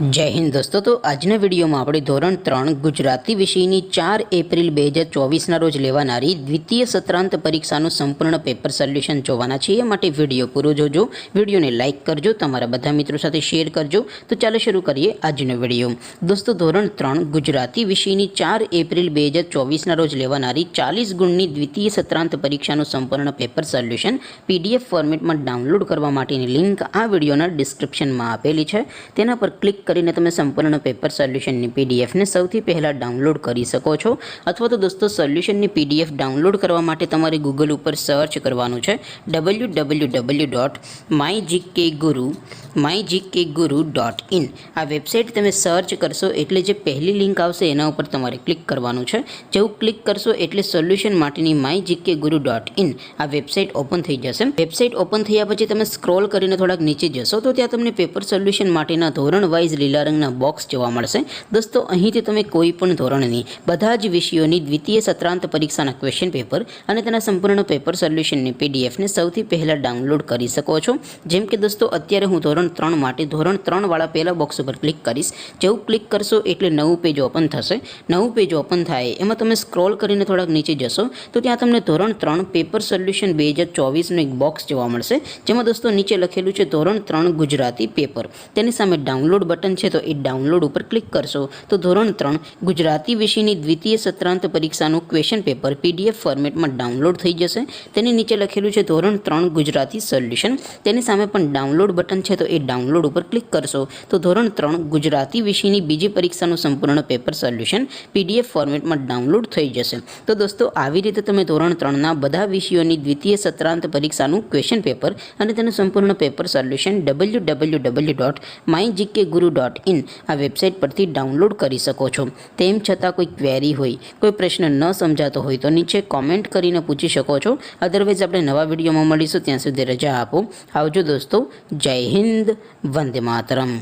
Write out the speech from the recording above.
जय हिंद दोस्तों। तो आजना वीडियो में આપણે ધોરણ 3 ગુજરાતી વિષયની 4 એપ્રિલ 2024 રોજ લેવાનારી દ્વિતીય સત્રાંત પરીક્ષાનું સંપૂર્ણ પેપર સોલ્યુશન જોવાના છે। એ માટે વિડિયો પૂરો જોજો, વિડિયોને લાઈક કરજો, તમારા બધા મિત્રો સાથે શેર કરજો। તો ચાલો શરૂ કરીએ આજનો વિડિયો। દોસ્તો ધોરણ 3 ગુજરાતી વિષયની 4 એપ્રિલ 2024 રોજ લેવાનારી 40 ગુણની દ્વિતીય સત્રાંત પરીક્ષાનું સંપૂર્ણ પેપર સોલ્યુશન પીડીએફ ફોર્મેટમાં ડાઉનલોડ કરવા માટેની લિંક આ વિડિયોના ડિસ્ક્રિપ્શનમાં આપેલી છે। તેના પર ક્લિક કરીને તમે સંપૂર્ણ પેપર સોલ્યુશનની પીડીએફને સૌથી પહેલાં ડાઉનલોડ કરી શકો છો। અથવા તો દોસ્તો સોલ્યુશનની પીડીએફ ડાઉનલોડ કરવા માટે તમારે ગૂગલ ઉપર સર્ચ કરવાનું છે www.mygkguru.in। આ વેબસાઇટ તમે સર્ચ કરશો એટલે જે પહેલી લિંક આવશે એના ઉપર તમારે ક્લિક કરવાનું છે। જેવું ક્લિક કરશો એટલે સોલ્યુશન માટેની mygkguru.in આ વેબસાઇટ ઓપન થઈ જશે। વેબસાઇટ ઓપન થયા પછી તમે સ્ક્રોલ કરીને થોડાક નીચે જશો તો ત્યાં તમને પેપર સોલ્યુશન માટેના ધોરણ વાઇઝ લીલા રંગના બોક્સ જોવા મળશે। દોસ્તો અહીંથી તમે કોઈ પણ ધોરણની બધા જ વિષયોની દ્વિતીય સત્રાંત પરીક્ષાના ક્વેશ્ચન પેપર અને તેના સંપૂર્ણ પેપર સોલ્યુશનની પીડીએફને સૌથી પહેલાં ડાઉનલોડ કરી શકો છો। જેમ કે દોસ્તો અત્યારે હું ધોરણ 3 માટે ધોરણ 3 વાળા પહેલા બોક્સ ઉપર ક્લિક કરીશ। જેવું ક્લિક કરશો એટલે નવું પેજ ઓપન થશે। નવું પેજ ઓપન થાય એમાં તમે સ્ક્રોલ કરીને થોડાક નીચે જશો તો ત્યાં તમને ધોરણ 3 પેપર સોલ્યુશન 2024નું એક બોક્સ જોવા મળશે। જેમાં દોસ્તો નીચે લખેલું છે ધોરણ 3 ગુજરાતી પેપર। તેની સામે ડાઉનલોડ બટન છે તો એ ડાઉનલોડ ઉપર ક્લિક કરશો તો ધોરણ 3 ગુજરાતી વિષયની દ્વિતીય સત્રાંત પરીક્ષાનું ક્વેશ્ચન પેપર પીડીએફ ફોર્મેટમાં ડાઉનલોડ થઈ જશે। તેની નીચે લખેલું છે ધોરણ 3 ગુજરાતી સોલ્યુશન। તેની સામે પણ ડાઉનલોડ બટન છે તો એ ડાઉનલોડ ઉપર ક્લિક કરશો તો ધોરણ 3 ગુજરાતી વિષયની બીજી પરીક્ષાનું સંપૂર્ણ પેપર સોલ્યુશન પીડીએફ ફોર્મેટમાં ડાઉનલોડ થઈ જશે। તો દોસ્તો આવી રીતે તમે ધોરણ 3ના બધા વિષયોની દ્વિતીય સત્રાંત પરીક્ષાનું ક્વેશ્ચન પેપર અને તેનું સંપૂર્ણ પેપર સોલ્યુશન www.mygkguru.in આ વેબસાઇટ પરથી ડાઉનલોડ કરી શકો છો। તેમ છતાં કોઈ ક્વેરી હોય, કોઈ પ્રશ્ન ન સમજાતો હોય તો નીચે કોમેન્ટ કરીને પૂછી શકો છો। અધરવાઇઝ આપણે નવા વિડીયોમાં મળીશું, ત્યાં સુધી રજા આપો। આવજો દોસ્તો। જય હિન્દ, વંદે માતરમ।